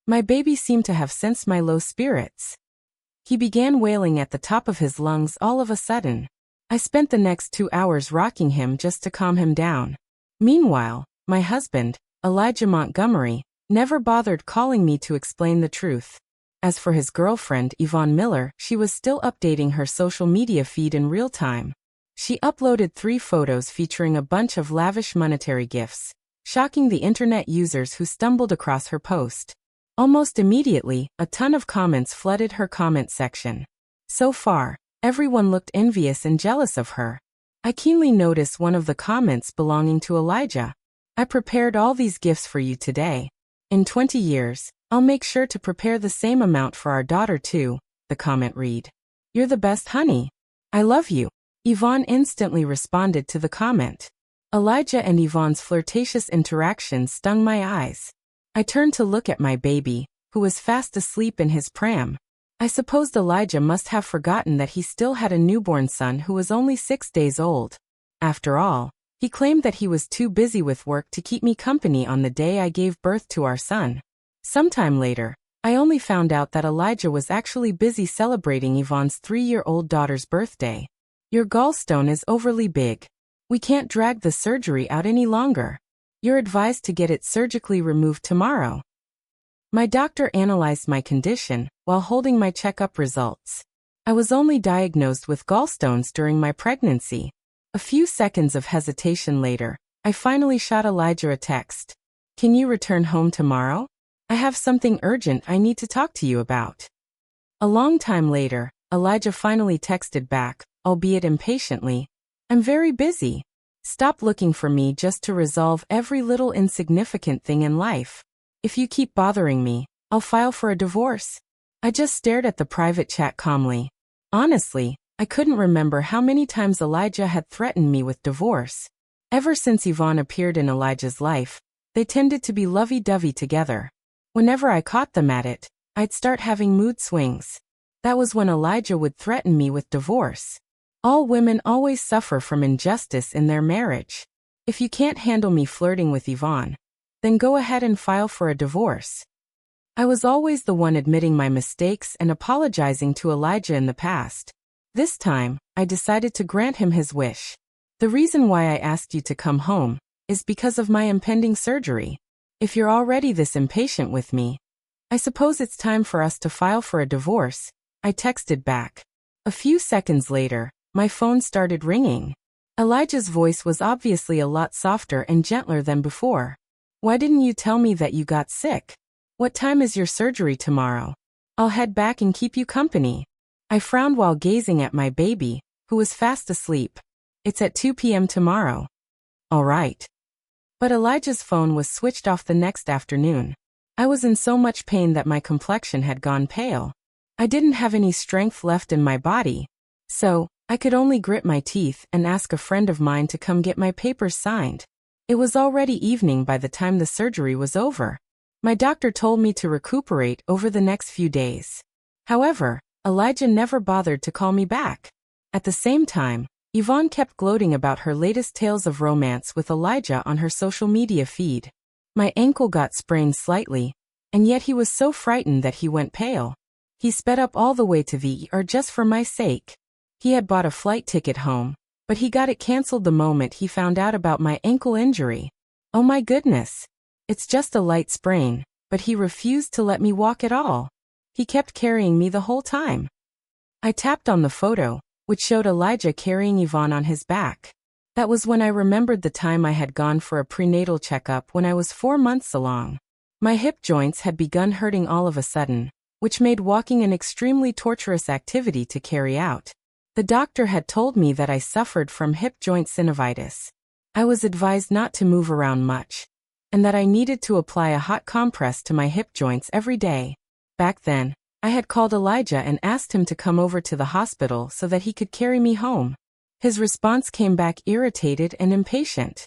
My baby seemed to have sensed my low spirits. He began wailing at the top of his lungs all of a sudden. I spent the next 2 hours rocking him just to calm him down. Meanwhile, my husband, Elijah Montgomery, never bothered calling me to explain the truth. As for his girlfriend, Yvonne Miller, she was still updating her social media feed in real time. She uploaded 3 photos featuring a bunch of lavish monetary gifts, shocking the internet users who stumbled across her post. Almost immediately, a ton of comments flooded her comment section. So far, everyone looked envious and jealous of her. I keenly noticed one of the comments belonging to Elijah. "I prepared all these gifts for you today. In 20 years, I'll make sure to prepare the same amount for our daughter too," the comment read. "You're the best, honey. I love you." Yvonne instantly responded to the comment. Elijah and Yvonne's flirtatious interaction stung my eyes. I turned to look at my baby, who was fast asleep in his pram. I supposed Elijah must have forgotten that he still had a newborn son who was only 6 days old. After all, he claimed that he was too busy with work to keep me company on the day I gave birth to our son. Sometime later, I only found out that Elijah was actually busy celebrating Yvonne's 3-year-old daughter's birthday. "Your gallstone is overly big. We can't drag the surgery out any longer. You're advised to get it surgically removed tomorrow." My doctor analyzed my condition while holding my checkup results. I was only diagnosed with gallstones during my pregnancy. A few seconds of hesitation later, I finally shot Elijah a text. "Can you return home tomorrow? I have something urgent I need to talk to you about." A long time later, Elijah finally texted back, albeit impatiently, "I'm very busy. Stop looking for me just to resolve every little insignificant thing in life. If you keep bothering me, I'll file for a divorce." I just stared at the private chat calmly. Honestly, I couldn't remember how many times Elijah had threatened me with divorce. Ever since Yvonne appeared in Elijah's life, they tended to be lovey-dovey together. Whenever I caught them at it, I'd start having mood swings. That was when Elijah would threaten me with divorce. All women always suffer from injustice in their marriage. If you can't handle me flirting with Yvonne, then go ahead and file for a divorce. I was always the one admitting my mistakes and apologizing to Elijah in the past. This time, I decided to grant him his wish. "The reason why I asked you to come home is because of my impending surgery. If you're already this impatient with me, I suppose it's time for us to file for a divorce," I texted back. A few seconds later, my phone started ringing. Elijah's voice was obviously a lot softer and gentler than before. "Why didn't you tell me that you got sick? What time is your surgery tomorrow? I'll head back and keep you company." I frowned while gazing at my baby, who was fast asleep. "It's at 2 p.m. tomorrow." "All right." But Elijah's phone was switched off the next afternoon. I was in so much pain that my complexion had gone pale. I didn't have any strength left in my body, so I could only grit my teeth and ask a friend of mine to come get my papers signed. It was already evening by the time the surgery was over. My doctor told me to recuperate over the next few days. However, Elijah never bothered to call me back. At the same time, Yvonne kept gloating about her latest tales of romance with Elijah on her social media feed. My ankle got sprained slightly, and yet he was so frightened that he went pale. He sped up all the way to the ER just for my sake. He had bought a flight ticket home, but he got it canceled the moment he found out about my ankle injury. Oh my goodness. It's just a light sprain, but he refused to let me walk at all. He kept carrying me the whole time. I tapped on the photo, which showed Elijah carrying Yvonne on his back. That was when I remembered the time I had gone for a prenatal checkup when I was 4 months along. My hip joints had begun hurting all of a sudden, which made walking an extremely torturous activity to carry out. The doctor had told me that I suffered from hip joint synovitis. I was advised not to move around much, and that I needed to apply a hot compress to my hip joints every day. Back then, I had called Elijah and asked him to come over to the hospital so that he could carry me home. His response came back irritated and impatient.